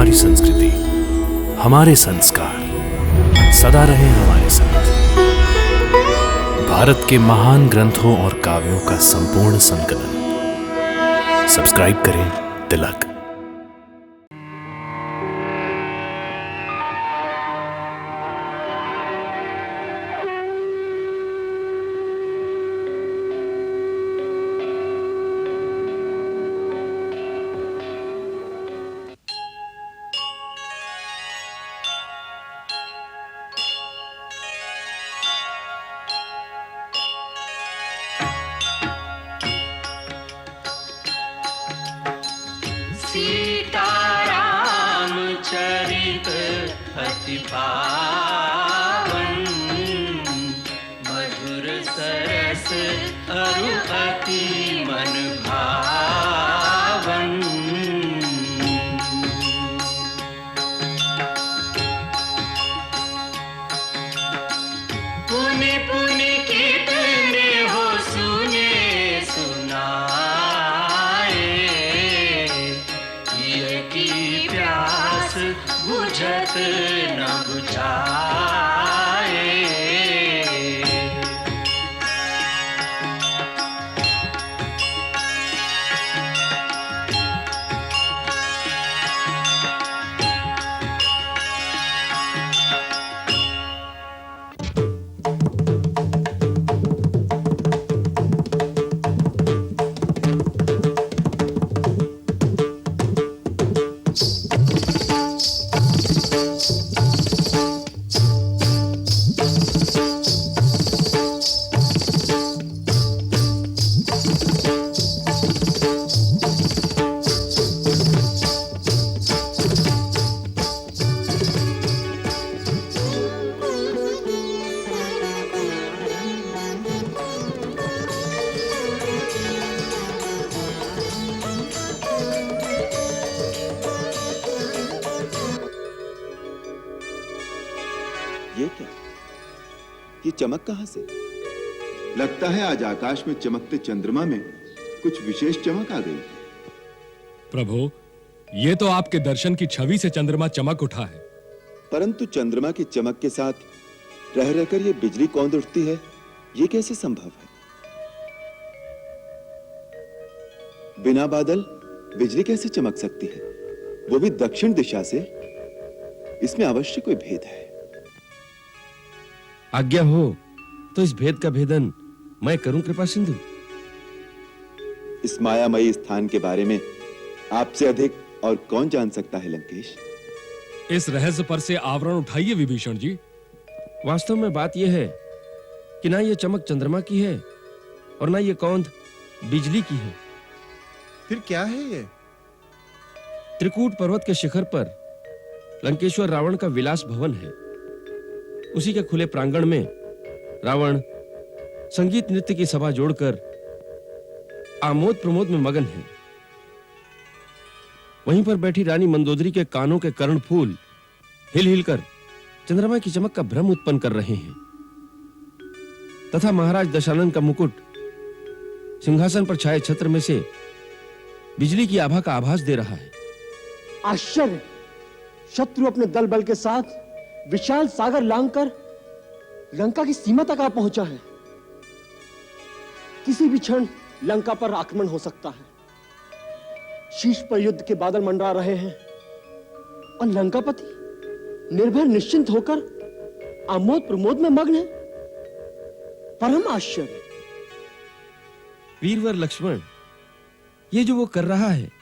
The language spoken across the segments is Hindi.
हमारी संस्कृति, हमारे संस्कार सदा रहे हमारे साथ। भारत के महान ग्रंथों और काव्यों का संपूर्ण संकलन। सब्सक्राइब करें तिलक। सीताराम चरित अति पावन, मधुर सरस अरु अति मन भावन। पुनि पुनि कितने हो सुने सुनाए, की प्यास बुझत न बुझाए। ये क्या? ये चमक कहां से? लगता है आज आकाश में चमकते चंद्रमा में कुछ विशेष चमक आ गई। प्रभु, ये तो आपके दर्शन की छवि से चंद्रमा चमक उठा है। परंतु चंद्रमा की चमक के साथ रह रहकर ये बिजली कौंध उठती है, ये कैसे संभव है? बिना बादल बिजली कैसे चमक सकती है, वो भी दक्षिण दिशा से? इसमें अवश्य कोई भेद है। आज्ञा हो तो इस भेद का भेदन मैं करूं कृपा सिंधु। इस मायामयी स्थान के बारे में आपसे अधिक और कौन जान सकता है लंकेश? इस रहस्य पर से आवरण उठाइए विभीषण जी। वास्तव में बात यह है कि ना ये चमक चंद्रमा की है और ना ये कौंध बिजली की है। फिर क्या है ये? त्रिकूट पर्वत के शिखर पर लंकेश्वर रावण का विलास भवन है। उसी के खुले प्रांगण में रावण संगीत नृत्य की सभा जोड़कर आमोद प्रमोद में मगन है। वहीं पर बैठी रानी मंदोदरी के कानों के कर्णफूल हिल हिलकर चंद्रमा की चमक का भ्रम उत्पन्न कर रहे हैं, तथा महाराज दशानन का मुकुट सिंहासन पर छाए छत्र में से बिजली की आभा का आभास दे रहा है। आश्चर्य! शत्रु अपने दल बल के साथ विशाल सागर लांघकर लंका की सीमा तक आ पहुंचा है। किसी भी क्षण लंका पर आक्रमण हो सकता है। शीर्ष पर युद्ध के बादल मंडरा रहे हैं और लंकापति निर्भय निश्चिंत होकर आमोद प्रमोद में मग्न है। परम आश्चर्य! वीरवर लक्ष्मण, ये जो वो कर रहा है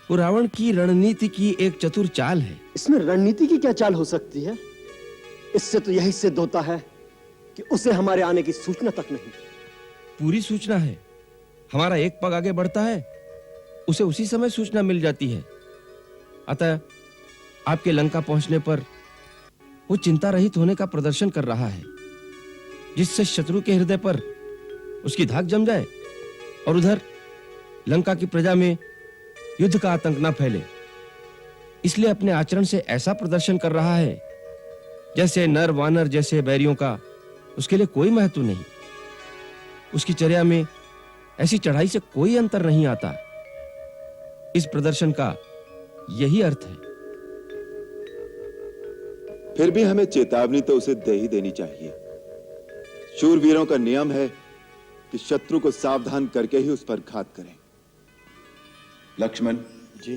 वो रावण की रणनीति की एक चतुर चाल है। इसमें रणनीति की क्या चाल हो सकती है? इससे तो यही सिद्ध होता है कि उसे हमारे आने की सूचना तक नहीं। पूरी सूचना है। हमारा एक पग आगे बढ़ता है, उसे उसी समय सूचना मिल जाती है। अतः आपके लंका पहुंचने पर वो चिंता रहित होने का प्रदर्शन कर रहा है, जिससे शत्रु के हृदय पर उसकी धाक जम जाए और उधर लंका की प्रजा में युद्ध का आतंक न फैले। इसलिए अपने आचरण से ऐसा प्रदर्शन कर रहा है जैसे नर वानर जैसे बैरियों का उसके लिए कोई महत्व नहीं। उसकी चर्या में ऐसी चढ़ाई से कोई अंतर नहीं आता। इस प्रदर्शन का यही अर्थ है। फिर भी हमें चेतावनी तो उसे दे ही देनी चाहिए। शूरवीरों का नियम है कि शत्रु को सावधान करके ही उस पर घात करें। लक्ष्मण जी,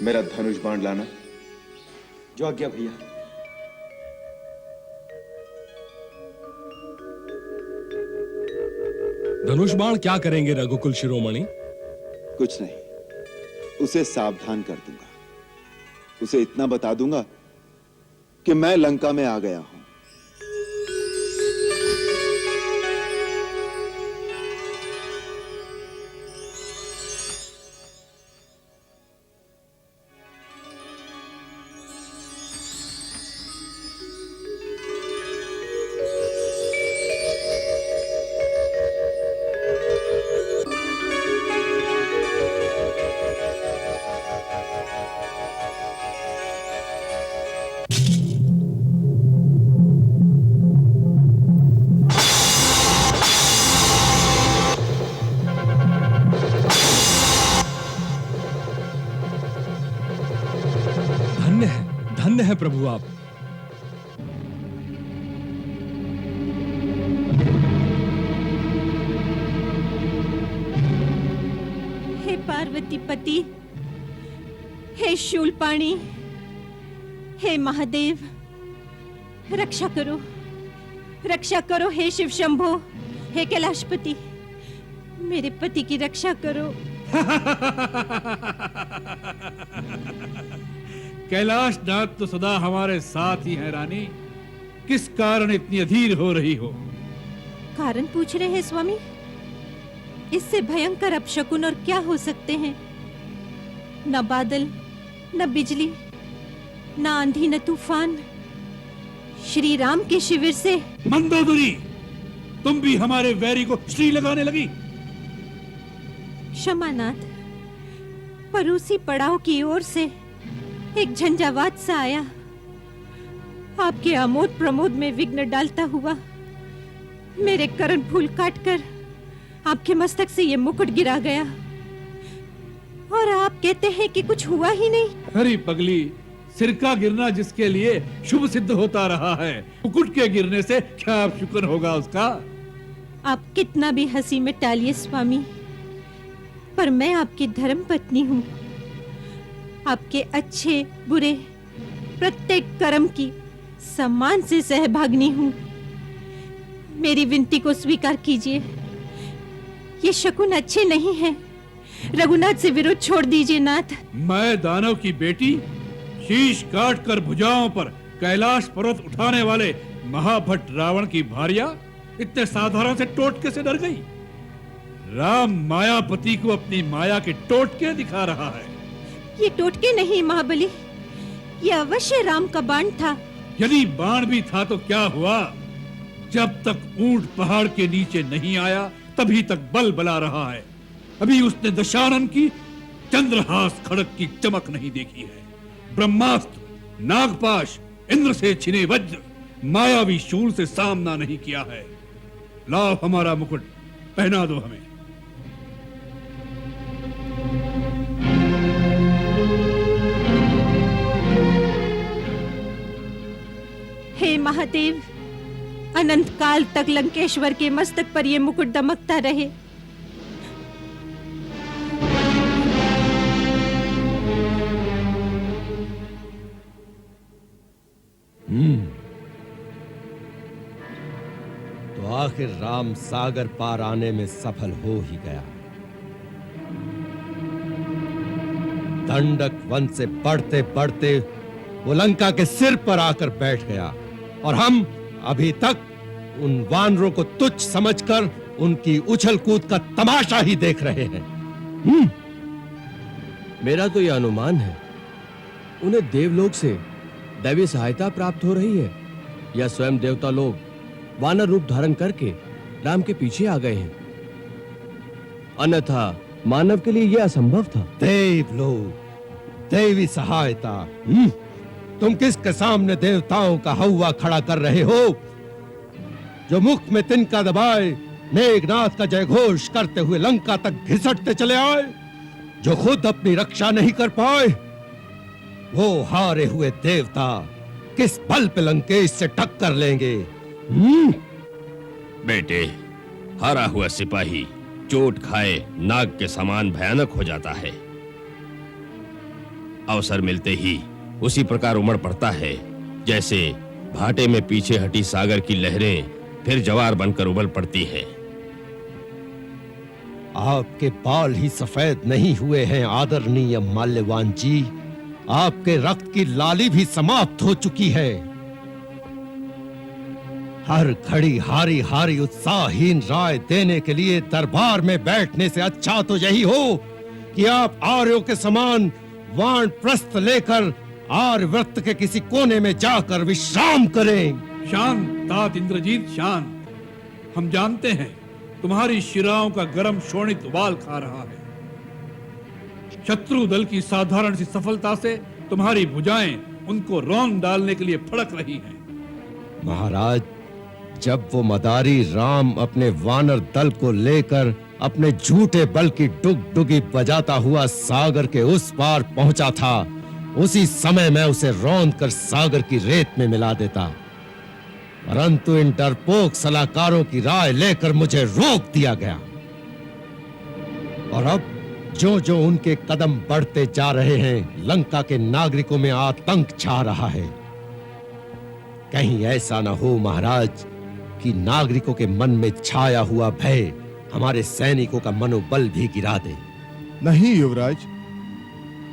मेरा धनुष बाण लाना। जो आज्ञा भैया। धनुष बाण क्या करेंगे रघुकुल शिरोमणि? कुछ नहीं, उसे सावधान कर दूंगा। उसे इतना बता दूंगा कि मैं लंका में आ गया हूं। धन्य है प्रभु आप। हे पार्वती पति, हे शूलपाणी, हे महादेव, रक्षा करो, रक्षा करो। हे शिव शंभो, हे कैलाशपति, मेरे पति की रक्षा करो। कैलाश नाथ तो सदा हमारे साथ ही है रानी। किस कारण इतनी अधीर हो रही हो? कारण पूछ रहे हैं स्वामी? इससे भयंकर अपशकुन और क्या हो सकते हैं? न बादल, न बिजली, न आंधी, न तूफान। श्री राम के शिविर से। मंदोदरी, तुम भी हमारे वैरी को श्री लगाने लगी। क्षमानाथ, परूसी पड़ाव की ओर से एक झंझावात सा आया। आपके आमोद प्रमोद में विघ्न डालता हुआ मेरे करण फूल काटकर आपके मस्तक से ये मुकुट गिरा गया, और आप कहते हैं कि कुछ हुआ ही नहीं। हरी पगली, सिर का गिरना जिसके लिए शुभ सिद्ध होता रहा है, मुकुट के गिरने से क्या शुक्र होगा उसका? आप कितना भी हंसी में टालिए स्वामी, पर मैं आपकी धर्म पत्नी हूँ। आपके अच्छे बुरे प्रत्येक कर्म की सम्मान से सहभागिनी हूँ। मेरी विनती को स्वीकार कीजिए। ये शकुन अच्छे नहीं हैं। रघुनाथ से विरोध छोड़ दीजिए नाथ। मैं दानव की बेटी, शीश काट कर भुजाओं पर कैलाश पर्वत उठाने वाले महाभट्ट रावण की भार्या इतने साधारण से टोटके से डर गई? राम मायापति को अपनी माया के टोटके दिखा रहा है। ये टोटके नहीं महाबली, ये अवश्य राम का बाण था। यदि बाण भी था तो क्या हुआ? जब तक ऊंट पहाड़ के नीचे नहीं आया तभी तक बल बला रहा है। अभी उसने दशानन की चंद्रहास खड़क की चमक नहीं देखी है। ब्रह्मास्त्र, नागपाश, इंद्र से छिने वज्र, मायावी शूल से सामना नहीं किया है। लाओ हमारा मुकुट, पहना दो हमें। हे महादेव, अनंत काल तक लंकेश्वर के मस्तक पर यह मुकुट दमकता रहे। तो आखिर राम सागर पार आने में सफल हो ही गया। दंडक वन से बढ़ते बढ़ते वो लंका के सिर पर आकर बैठ गया, और हम अभी तक उन वानरों को तुच्छ समझकर उनकी उछल कूद का तमाशा ही देख रहे हैं। मेरा तो यह अनुमान है, उन्हें देवलोक से दैवी सहायता प्राप्त हो रही है, या स्वयं देवता लोग वानर रूप धारण करके राम के पीछे आ गए हैं। अन्यथा मानव के लिए यह असंभव था। देवलोक, देवी सहायता, तुम किसके सामने देवताओं का हौवा खड़ा कर रहे हो? जो मुख में तिनका दबाए मेघनाथ का जयघोष करते हुए लंका तक घिसटते चले आए, जो खुद अपनी रक्षा नहीं कर पाए, वो हारे हुए देवता किस बल पे लंकेश से टक्कर लेंगे? बेटे, हारा हुआ सिपाही चोट खाए नाग के समान भयानक हो जाता है। अवसर मिलते ही उसी प्रकार उमड़ पड़ता है जैसे भाटे में पीछे हटी सागर की लहरें फिर जवार बनकर उबल पड़ती है। आपके बाल ही सफेद नहीं हुए हैं आदरणीय माल्यवान जी, आपके रक्त की लाली भी समाप्त हो चुकी है। हर घड़ी हारी हारी उत्साहहीन राय देने के लिए दरबार में बैठने से अच्छा तो यही हो कि आप आर्यों के समान वानप्रस्थ लेकर आर्यव्रत के किसी कोने में जाकर विश्राम करें। शांत तात इंद्रजीत, शांत। हम जानते हैं तुम्हारी शिराओं का गर्म शोणित उबाल खा रहा है। शत्रु दल की साधारण सी सफलता से तुम्हारी भुजाएं उनको रौंद डालने के लिए फड़क रही हैं। महाराज, जब वो मदारी राम अपने वानर दल को लेकर अपने झूठे बल की डुगडुगी बजाता हुआ सागर के उस पार पहुंचा था, उसी समय मैं उसे रौंद कर सागर की रेत में मिला देता, परंतु इन डरपोक सलाहकारों की राय लेकर मुझे रोक दिया गया। और अब जो जो उनके कदम बढ़ते जा रहे हैं, लंका के नागरिकों में आतंक छा रहा है। कहीं ऐसा न हो महाराज कि नागरिकों के मन में छाया हुआ भय हमारे सैनिकों का मनोबल भी गिरा दे। नहीं युवराज,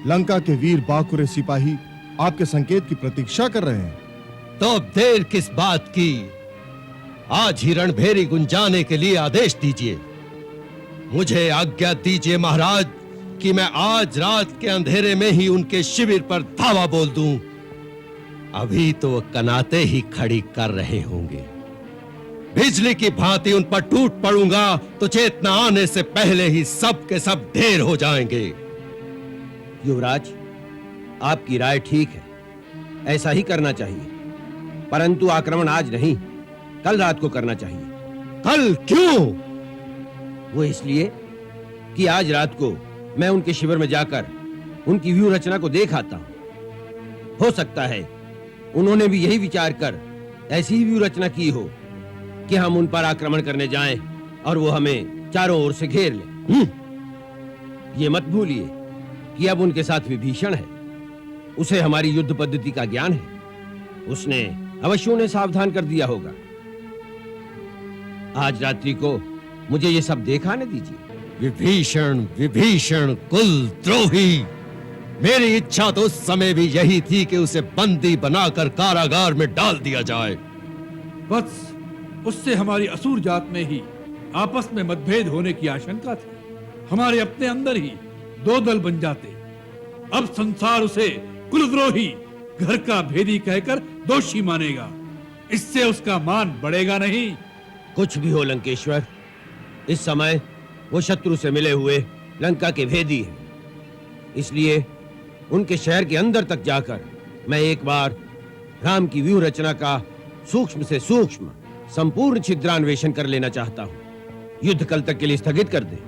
लंका के वीर बाकुरे सिपाही आपके संकेत की प्रतीक्षा कर रहे हैं। तो अब देर किस बात की? आज ही रणभेरी गुंजाने के लिए आदेश दीजिए। मुझे आज्ञा दीजिए महाराज कि मैं आज रात के अंधेरे में ही उनके शिविर पर धावा बोल दूं। अभी तो वो कनाते ही खड़ी कर रहे होंगे। बिजली की भांति उन पर टूट पड़ूंगा तो चेतना आने से पहले ही सब के सब ढेर हो जाएंगे। युवराज, आपकी राय ठीक है, ऐसा ही करना चाहिए, परंतु आक्रमण आज नहीं, कल रात को करना चाहिए। कल क्यों? वो इसलिए कि आज रात को मैं उनके शिविर में जाकर उनकी व्यूह रचना को देख आता हूं। हो सकता है उन्होंने भी यही विचार कर ऐसी ही व्यूह रचना की हो कि हम उन पर आक्रमण करने जाएं और वो हमें चारों ओर से घेर ले। ये मत भूलिए कि अब उनके साथ विभीषण है, उसे हमारी युद्ध पद्धति का ज्ञान है, उसने अवश्य उन्हें सावधान कर दिया होगा। आज रात्रि को मुझे ये सब देखाने दीजिए। विभीषण, विभीषण कुलद्रोही! मेरी इच्छा तो उस समय भी यही थी कि उसे बंदी बनाकर कारागार में डाल दिया जाए। वत्स, उससे हमारी असुर जात में ही आपस में मतभेद होने की आशंका थी। हमारे अपने अंदर ही दो दल बन जाते। अब संसार उसे कुलद्रोही, घर का भेदी कहकर दोषी मानेगा। इससे उसका मान बढ़ेगा नहीं। कुछ भी हो लंकेश्वर, इस समय वो शत्रु से मिले हुए लंका के भेदी हैं। इसलिए उनके शहर के अंदर तक जाकर मैं एक बार राम की व्यूह रचना का सूक्ष्म से सूक्ष्म संपूर्ण छिद्रान्वेषण कर लेना चाहता हूं। युद्ध कल तक के लिए स्थगित कर दे।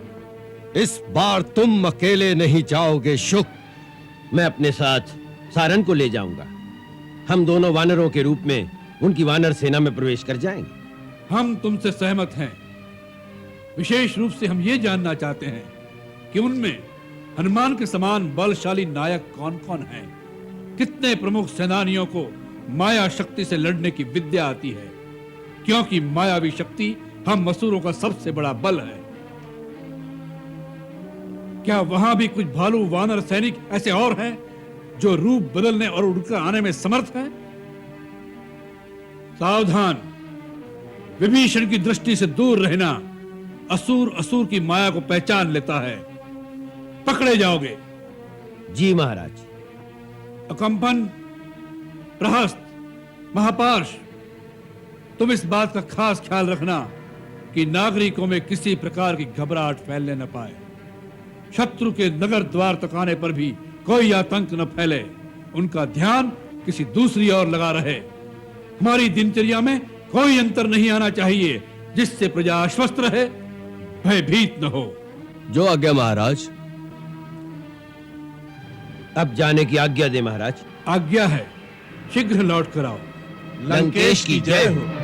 इस बार तुम अकेले नहीं जाओगे शुक। मैं अपने साथ सारन को ले जाऊंगा। हम दोनों वानरों के रूप में उनकी वानर सेना में प्रवेश कर जाएंगे। हम तुमसे सहमत हैं। विशेष रूप से हम ये जानना चाहते हैं कि उनमें हनुमान के समान बलशाली नायक कौन कौन हैं? कितने प्रमुख सेनानियों को माया शक्ति से लड़ने की विद्या आती है? क्योंकि मायावी शक्ति हम असुरों का सबसे बड़ा बल है। क्या वहां भी कुछ भालू वानर सैनिक ऐसे और हैं जो रूप बदलने और उड़कर आने में समर्थ हैं? सावधान, विभीषण की दृष्टि से दूर रहना। असुर की माया को पहचान लेता है। पकड़े जाओगे। जी महाराज। अकंपन, प्रहस्त, महापार्श, तुम इस बात का खास ख्याल रखना कि नागरिकों में किसी प्रकार की घबराहट फैलने न पाए। शत्रु के नगर द्वार तक आने पर भी कोई आतंक न फैले। उनका ध्यान किसी दूसरी ओर लगा रहे। हमारी दिनचर्या में कोई अंतर नहीं आना चाहिए जिससे प्रजा आश्वस्त रहे, भयभीत न हो। जो आज्ञा महाराज। अब जाने की आज्ञा दे महाराज। आज्ञा है। शीघ्र लौट कर आओ। लंकेश की जय हो।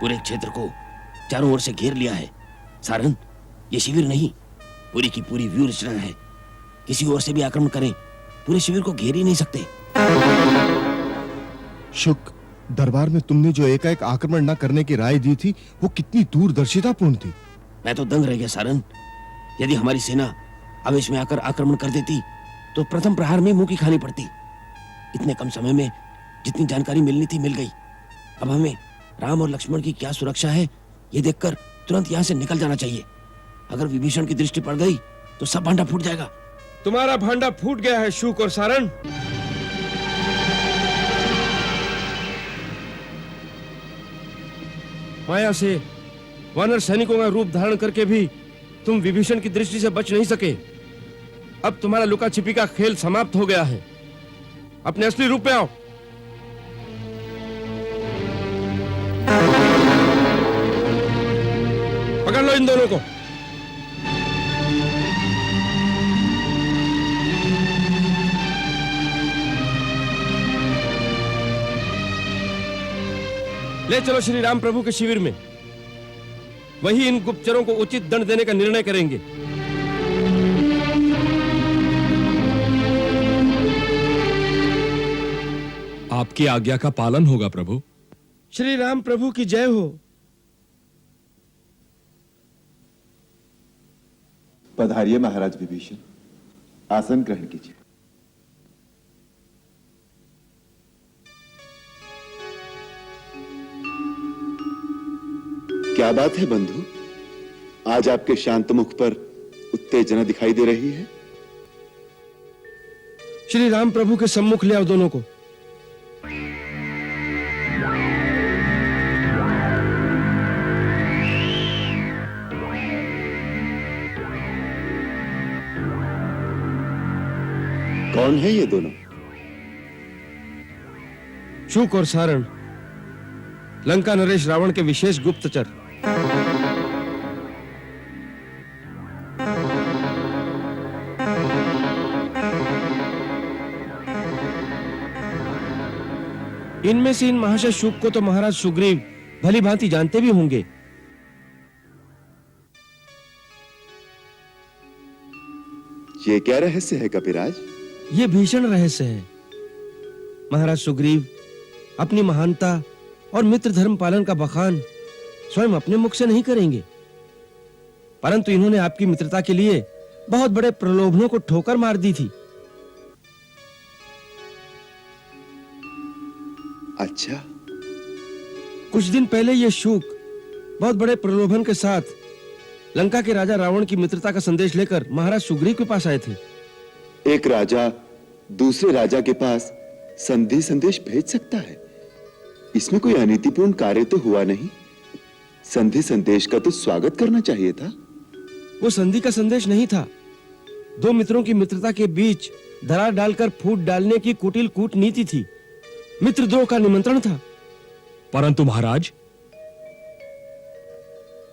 पूरे क्षेत्र को चारों ओर से घेर लिया है। सारन, ये शिविर नहीं, पूरी की पूरी व्यूह रचना है। किसी ओर से भी आक्रमण करें, पूरे शिविर को घेर ही नहीं सकते। शुक, दरबार में तुमने जो एकाएक आक्रमण न करने की राय दी थी, वो कितनी दूरदर्शितापूर्ण थी। मैं तो दंग रह गया सारन। यदि हमारी सेना आवेश में आकर आक्रमण कर देती तो प्रथम प्रहार में मुंह की खानी पड़ती। इतने कम समय में जितनी जानकारी मिलनी थी मिल गई। अब हमें राम और लक्ष्मण की क्या सुरक्षा है ये देखकर तुरंत यहाँ से निकल जाना चाहिए। अगर विभीषण की दृष्टि पड़ गई तो सब भांडा फूट जाएगा। तुम्हारा भांडा फूट गया है शुक और सारन। माया से वानर सैनिकों का रूप धारण करके भी तुम विभीषण की दृष्टि से बच नहीं सके। अब तुम्हारा लुका छिपी का खेल समाप्त हो गया है। अपने असली रूप में आओ। पकड़ लो इन दोनों को। ले चलो श्री राम प्रभु के शिविर में। वही इन गुप्तचरों को उचित दंड देने का निर्णय करेंगे। आपकी आज्ञा का पालन होगा प्रभु। श्री राम प्रभु की जय हो। पधारिए महाराज विभीषण, आसन ग्रहण कीजिए। क्या बात है बंधु, आज आपके शांत मुख पर उत्तेजना दिखाई दे रही है। श्री राम प्रभु के सम्मुख ले आओ दोनों को। कौन है ये दोनों? शुक और सारण, लंका नरेश रावण के विशेष गुप्तचर। इनमें से इन महाशय शुक को तो महाराज सुग्रीव भली भांति जानते भी होंगे। ये क्या रहस्य है कपिराज? ये भीषण रहस्य है। महाराज सुग्रीव अपनी महानता और मित्र धर्म पालन का बखान स्वयं अपने मुख से नहीं करेंगे, परंतु इन्होंने आपकी मित्रता के लिए बहुत बड़े प्रलोभनों को ठोकर मार दी थी। अच्छा, कुछ दिन पहले ये शुक बहुत बड़े प्रलोभन के साथ लंका के राजा रावण की मित्रता का संदेश लेकर महाराज सुग्रीव के पास आए थे। एक राजा दूसरे राजा के पास संधि संदेश भेज सकता है? इसमें कोई अनीतिपूर्ण कार्य तो हुआ नहीं। संधि संदेश का तो स्वागत करना चाहिए था। वो संधि का संदेश नहीं था, दो मित्रों की मित्रता के बीच दरार डालकर फूट डालने की कुटिल कूटनीति थी। मित्रद्रोह का निमंत्रण था। परंतु महाराज,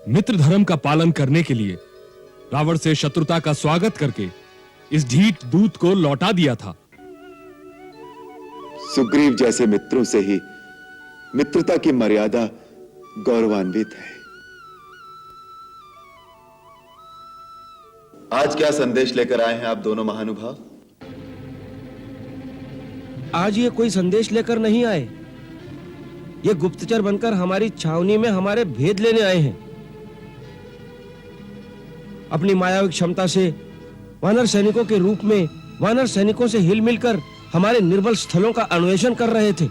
मित्र धर्म का पालन करने के लिए रावण से शत्रुता का स्वागत करके इस ढीठ दूत को लौटा दिया था। सुग्रीव जैसे मित्रों से ही मित्रता की मर्यादा गौरवान्वित है। आज क्या संदेश लेकर आए हैं आप दोनों महानुभाव? आज ये कोई संदेश लेकर नहीं आए। ये गुप्तचर बनकर हमारी छावनी में हमारे भेद लेने आए हैं। अपनी मायावी क्षमता से वानर सैनिकों के रूप में वानर सैनिकों से हिल मिलकर हमारे निर्बल स्थलों का अन्वेषण कर रहे थे।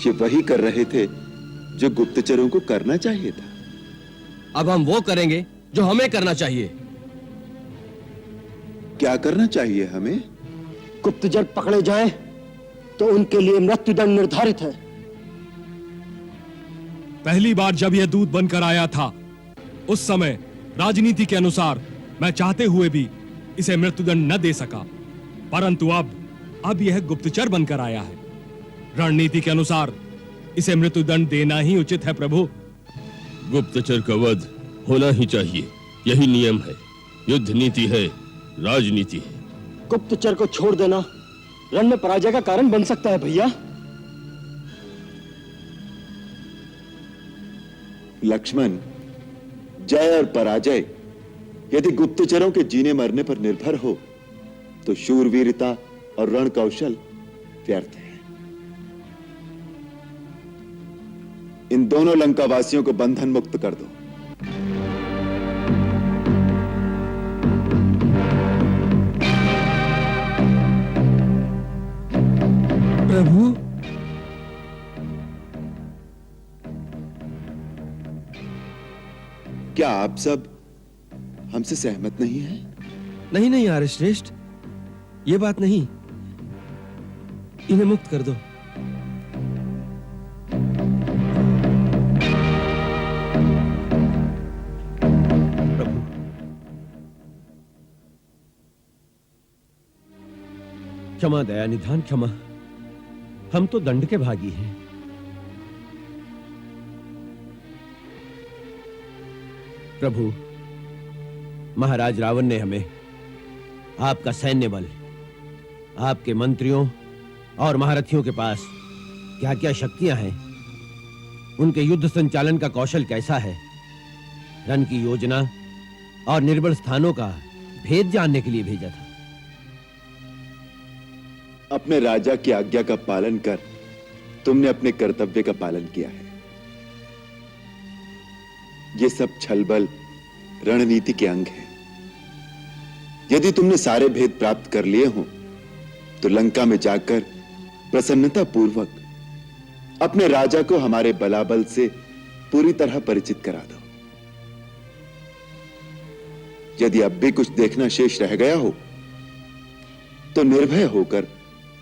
ये वही कर रहे थे जो गुप्तचरों को करना चाहिए था। अब हम वो करेंगे जो हमें करना चाहिए। क्या करना चाहिए हमें? गुप्तचर पकड़े जाएं तो उनके लिए मृत्युदंड निर्धारित है। पहली बार जब यह दूत बनकर आया था, उस समय राजनीति के अनुसार मैं चाहते हुए भी इसे मृत्युदंड न दे सका, परंतु अब यह गुप्तचर बनकर आया है। रणनीति के अनुसार इसे मृत्युदंड देना ही उचित है प्रभु। गुप्तचर का वध होना ही चाहिए, यही नियम है। युद्ध नीति है, राजनीति है। गुप्तचर को छोड़ देना रण में पराजय का कारण बन सकता है भैया। लक्ष्मण, जय और पराजय यदि गुप्तचरों के जीने मरने पर निर्भर हो तो शूरवीरता और रण कौशल व्यर्थ है। इन दोनों लंकावासियों को बंधन मुक्त कर दो। प्रभु, क्या आप सब हमसे सहमत नहीं हैं? नहीं आर्य श्रेष्ठ, ये बात नहीं। इन्हें मुक्त कर दो। प्रभु, क्षमा दया निधान क्षमा। हम तो दंड के भागी हैं। प्रभु, महाराज रावण ने हमें आपका सैन्य बल, आपके मंत्रियों और महारथियों के पास क्या क्या शक्तियां हैं, उनके युद्ध संचालन का कौशल कैसा है, रण की योजना और निर्बल स्थानों का भेद जानने के लिए भेजा था। अपने राजा की आज्ञा का पालन कर तुमने अपने कर्तव्य का पालन किया है। ये सब छलबल रणनीति के अंग है। यदि तुमने सारे भेद प्राप्त कर लिए हो तो लंका में जाकर प्रसन्नता पूर्वक अपने राजा को हमारे बलाबल से पूरी तरह परिचित करा दो। यदि अब भी कुछ देखना शेष रह गया हो तो निर्भय होकर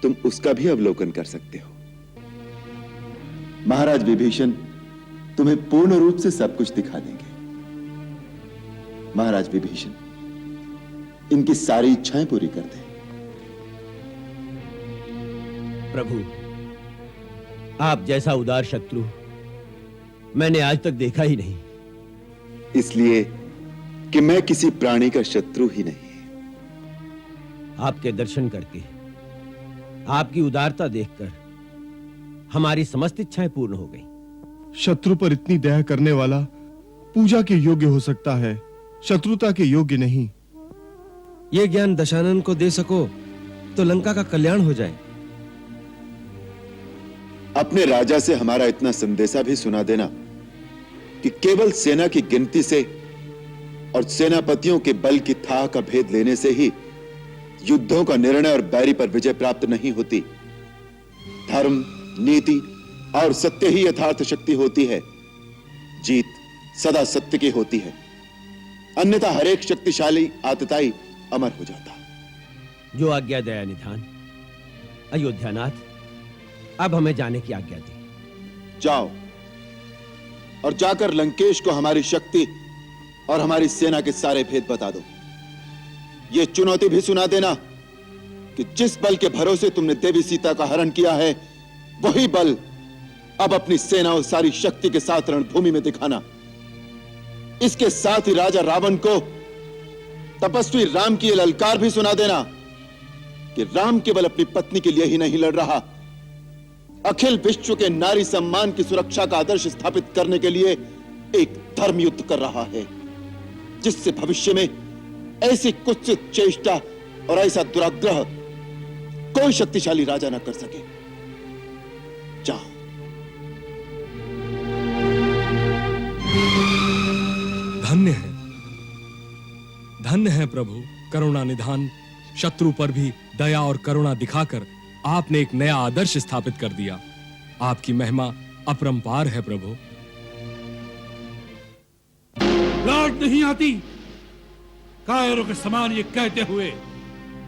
तुम उसका भी अवलोकन कर सकते हो। महाराज विभीषण तुम्हें पूर्ण रूप से सब कुछ दिखा देंगे। महाराज विभीषण, इनकी सारी इच्छाएं पूरी कर दें। प्रभु, आप जैसा उदार शत्रु मैंने आज तक देखा ही नहीं। इसलिए कि मैं किसी प्राणी का शत्रु ही नहीं। आपके दर्शन करके, आपकी उदारता देखकर हमारी समस्त इच्छाएं पूर्ण हो गई। शत्रु पर इतनी दया करने वाला पूजा के योग्य हो सकता है, शत्रुता के योग्य नहीं। ये ज्ञान दशानन को दे सको तो लंका का कल्याण हो जाए। अपने राजा से हमारा इतना संदेशा भी सुना देना कि केवल सेना की गिनती से और सेनापतियों के बल की थाह का भेद लेने से ही युद्धों का निर्णय और बैरी पर विजय प्राप्त नहीं होती। धर्म, नीति और सत्य ही यथार्थ शक्ति होती है। जीत सदा सत्य की होती है, अन्यथा हर एक शक्तिशाली आतताई अमर हो जाता। जो आज्ञा दया निधान। अयोध्यानाथ, अब हमें जाने की आज्ञा दी। जाओ और जाकर लंकेश को हमारी शक्ति और हमारी सेना के सारे भेद बता दो। यह चुनौती भी सुना देना कि जिस बल के भरोसे तुमने देवी सीता का हरण किया है, वही बल अब अपनी सेना और सारी शक्ति के साथ रणभूमि में दिखाना। इसके साथ ही राजा रावण को तपस्वी राम की यह ललकार भी सुना देना कि राम केवल अपनी पत्नी के लिए ही नहीं लड़ रहा, अखिल विश्व के नारी सम्मान की सुरक्षा का आदर्श स्थापित करने के लिए एक धर्म युद्ध कर रहा है, जिससे भविष्य में ऐसी कुत्सित चेष्टा और ऐसा दुराग्रह कोई शक्तिशाली राजा न कर सके। जाओ। धन्य है प्रभु, करुणा निधान। शत्रु पर भी दया और करुणा दिखाकर आपने एक नया आदर्श स्थापित कर दिया। आपकी महिमा अपरंपार है प्रभु। लाज नहीं आती कायरों के समान ये कहते हुए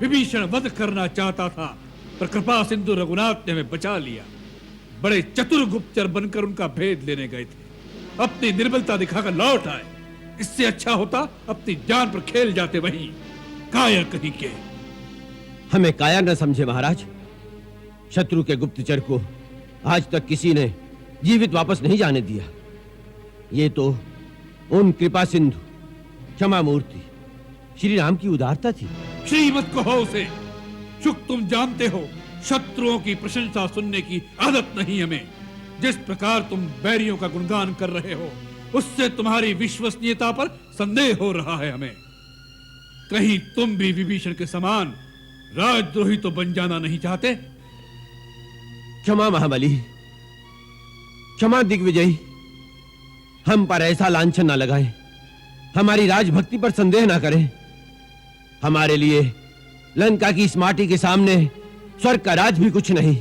विभीषण वध करना चाहता था, पर कृपा सिंधु रघुनाथ ने हमें बचा लिया। बड़े चतुर गुप्तचर बनकर उनका भेद लेने गए थे, अपनी निर्बलता दिखाकर लौट आए। इससे अच्छा होता अपनी जान पर खेल जाते वहीं। कायर कहीं के। हमें कायर न समझे महाराज। शत्रु के गुप्तचर को आज तक किसी ने जीवित वापस नहीं जाने दिया। ये तो उन कृपा सिंधु क्षमा मूर्ति श्री राम की उदारता थी। श्रीमत कहो उसे। शुक, तुम जानते हो शत्रुओं की प्रशंसा सुनने की आदत नहीं हमें। जिस प्रकार तुम बैरियों का गुणगान कर रहे हो, उससे तुम्हारी विश्वसनीयता पर संदेह हो रहा है हमें। कहीं तुम भी विभीषण के समान राजद्रोही तो बन जाना नहीं चाहते? क्षमा महाबली, क्षमा दिग्विजयी। हम पर ऐसा लांछन न लगाएं, हमारी राजभक्ति पर संदेह न करें। हमारे लिए लंका की इस माटी के सामने स्वर्ग का राज भी कुछ नहीं।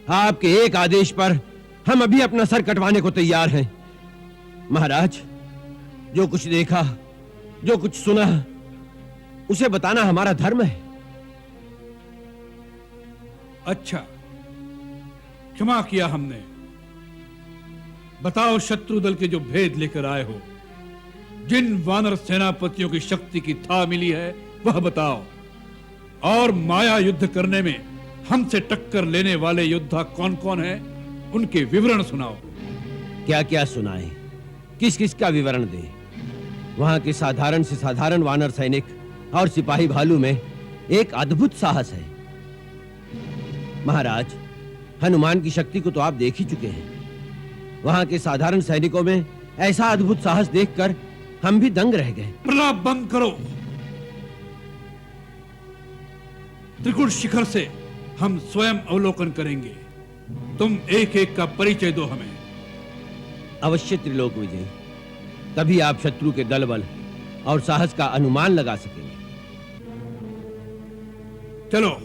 आपके एक आदेश पर हम अभी अपना सर कटवाने को तैयार हैं। महाराज, जो कुछ देखा, जो कुछ सुना, उसे बताना हमारा धर्म है। अच्छा, क्षमा किया हमने। बताओ शत्रु दल के जो भेद लेकर आए हो, जिन वानर सेनापतियों की शक्ति की था मिली है, वह बताओ। और माया युद्ध करने में हमसे टक्कर लेने वाले योद्धा कौन कौन है, उनके विवरण सुनाओ। क्या क्या सुनाए, किस किस का विवरण दे? वहां के साधारण से साधारण वानर सैनिक और सिपाही भालू में एक अद्भुत साहस है। महाराज, हनुमान की शक्ति को तो आप देख ही चुके हैं। वहां के साधारण सैनिकों में ऐसा अद्भुत साहस देखकर हम भी दंग रह गए। प्रलाप बंद करो। त्रिकुट शिखर से हम स्वयं अवलोकन करेंगे। तुम एक एक का परिचय दो हमें। अवश्य त्रिलोक विजय, तभी आप शत्रु के दल बल और साहस का अनुमान लगा सकेंगे। चलो।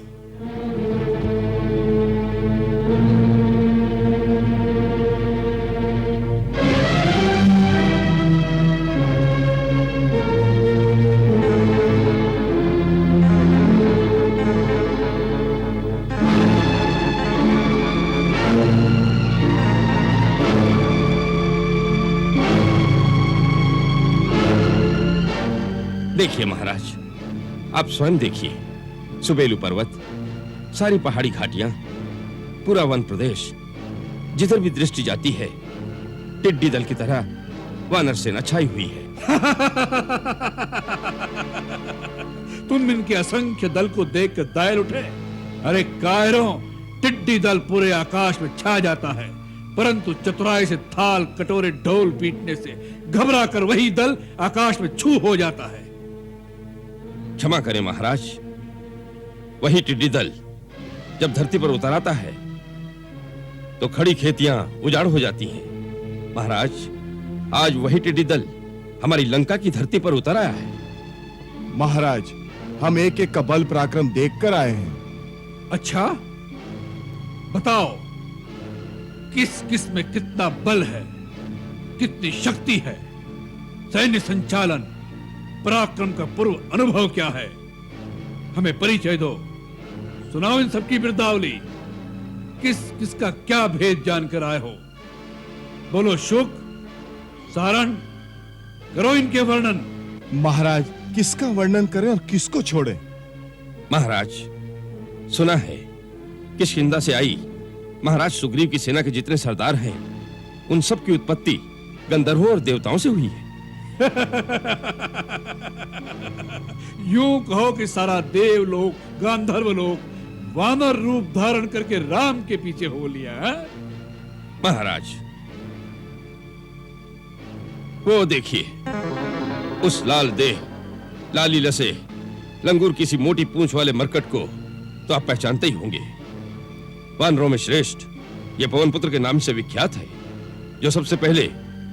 देखिए महाराज, आप स्वयं देखिए। सुबेलू पर्वत, सारी पहाड़ी घाटियां, पूरा वन प्रदेश, जिधर भी दृष्टि जाती है टिड्डी दल की तरह वानर सेना छाई हुई है। तुम इनके असंख्य दल को देख कर दायर उठे। अरे कायरों, टिड्डी दल पूरे आकाश में छा जाता है, परंतु चतुराई से थाल कटोरे ढोल पीटने से घबरा कर वही दल आकाश में छू हो जाता है। क्षमा करें महाराज, वही टिड्डी दल जब धरती पर उतर आता है तो खड़ी खेतियां उजाड़ हो जाती हैं। महाराज, आज वही टिड्डी दल हमारी लंका की धरती पर उतर आया है। महाराज, हम एक एक का बल पराक्रम देखकर आए हैं। अच्छा, बताओ किस किस में कितना बल है? कितनी शक्ति है, सैन्य संचालन, पराक्रम का पूर्व अनुभव क्या है, हमें परिचय दो। सुनाओ इन सबकी बिरदावली। किस किसका क्या भेद जानकर आए हो? बोलो शुक, सारण, करो इनके वर्णन। महाराज, किसका वर्णन करें और किसको छोड़ें? महाराज, सुना है किष्किंधा से आई महाराज सुग्रीव की सेना के जितने सरदार हैं, उन सब की उत्पत्ति गंधर्वों और देवताओं से हुई है। यूं कहो कि सारा देवलोक, गांधर्व लोक वानर रूप धारण करके राम के पीछे हो लिया है? महाराज, वो देखिए, उस लाल देह, लाली लसे, लंगूर किसी मोटी पूंछ वाले मरकट को तो आप पहचानते ही होंगे। वानरों में श्रेष्ठ ये पवनपुत्र के नाम से विख्यात है, जो सबसे पहले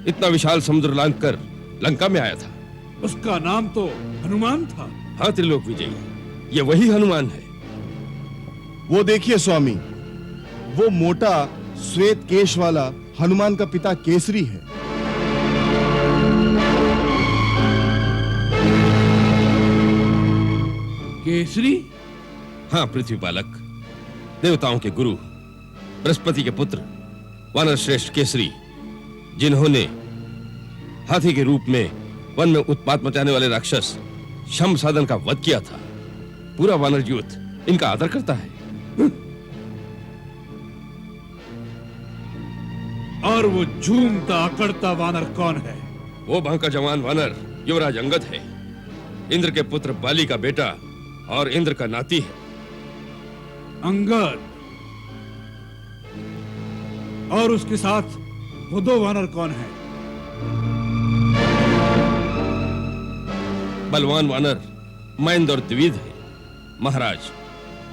इतना विशाल समुद्र लांघकर लंका में आया था। उसका नाम तो हनुमान था। हाँ त्रिलोक विजयी, ये वही हनुमान है। वो देखिए स्वामी, वो मोटा श्वेत केश वाला हनुमान का पिता केसरी है। केसरी? हाँ पृथ्वी बालक, देवताओं के गुरु, बृहस्पति के पुत्र, वानर श्रेष्ठ केसरी, जिन्होंने हाथी के रूप में वन में उत्पात मचाने वाले राक्षस शंभसाधन का वध किया था। पूरा वानर यूथ इनका आदर करता है। और वो झूमता अकड़ता वानर कौन है? वो बांका जवान वानर युवराज अंगद है, इंद्र के पुत्र बाली का बेटा और इंद्र का नाती है। अंगद? और उसके साथ वो दो वानर कौन है? बलवान वानर महेंद्र और द्विविद है। महाराज,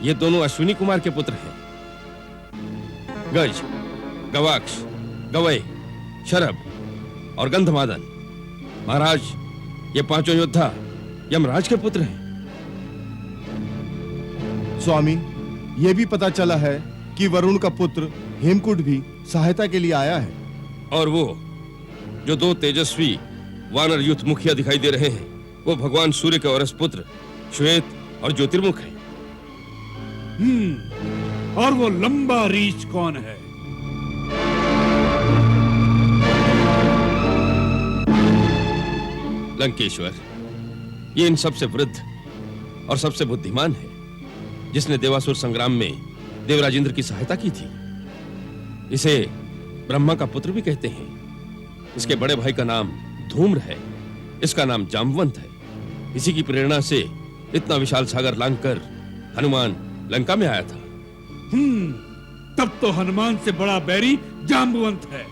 ये दोनों अश्विनी कुमार के पुत्र हैं। गज, गवाक्ष, गवय, शरभ और गंधमादन। महाराज, ये पांचों योद्धा यमराज के पुत्र हैं। स्वामी, ये भी पता चला है कि वरुण का पुत्र हेमकुट भी सहायता के लिए आया है। और वो जो दो तेजस्वी वानर युद्ध मुखिया दिखाई दे रहे हैं, वो भगवान सूर्य के औरस पुत्र श्वेत और ज्योतिर्मुख है। और वो लंबा रीछ कौन है? लंकेश्वर, ये इन सबसे वृद्ध और सबसे बुद्धिमान है, जिसने देवासुर संग्राम में देवराज इंद्र की सहायता की थी। इसे ब्रह्मा का पुत्र भी कहते हैं। इसके बड़े भाई का नाम धूम्र है, इसका नाम जामवंत है। इसी की प्रेरणा से इतना विशाल सागर लांघकर हनुमान लंका में आया था। तब तो हनुमान से बड़ा बैरी जाम्बवंत है।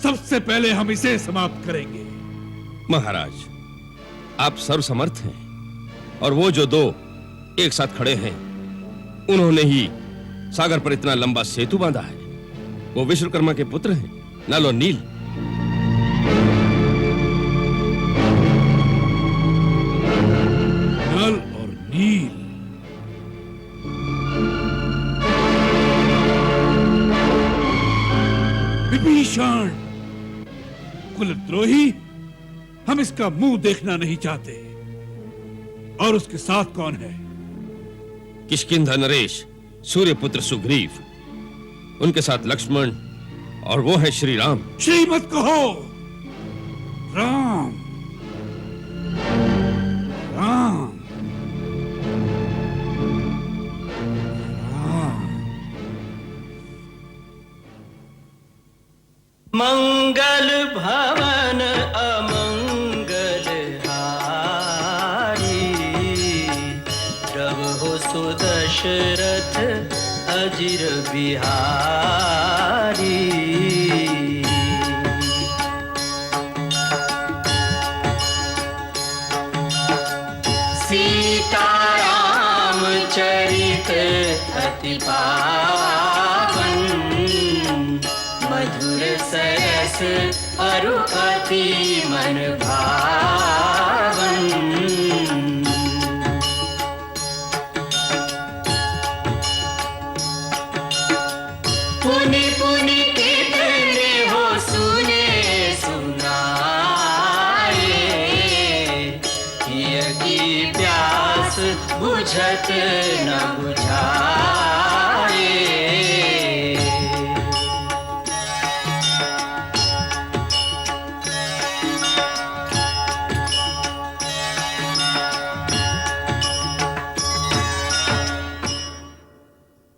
सबसे पहले हम इसे समाप्त करेंगे। महाराज, आप सर्वसमर्थ हैं, और वो जो दो एक साथ खड़े हैं, उन्होंने ही सागर पर इतना लंबा सेतु बांधा है। वो विश्वकर्मा के पुत्र हैं, नल और नील। नल और नील? विभीषण, कुलद्रोही, हम इसका मुंह देखना नहीं चाहते। और उसके साथ कौन है? किष्किंधा नरेश, सूर्यपुत्र सुग्रीव, उनके साथ लक्ष्मण, और वो है श्री राम। श्री मत कहो, राम। राम, मंगल भवन अमंगल हारी, प्रभु सुदशरथ अजिर बिहारी। सीताराम चरित अति पावन, मधुर सरस अरु अति मन भावन। पुनि पुनि कितने हो सुने सुन बुझत न बुझाए।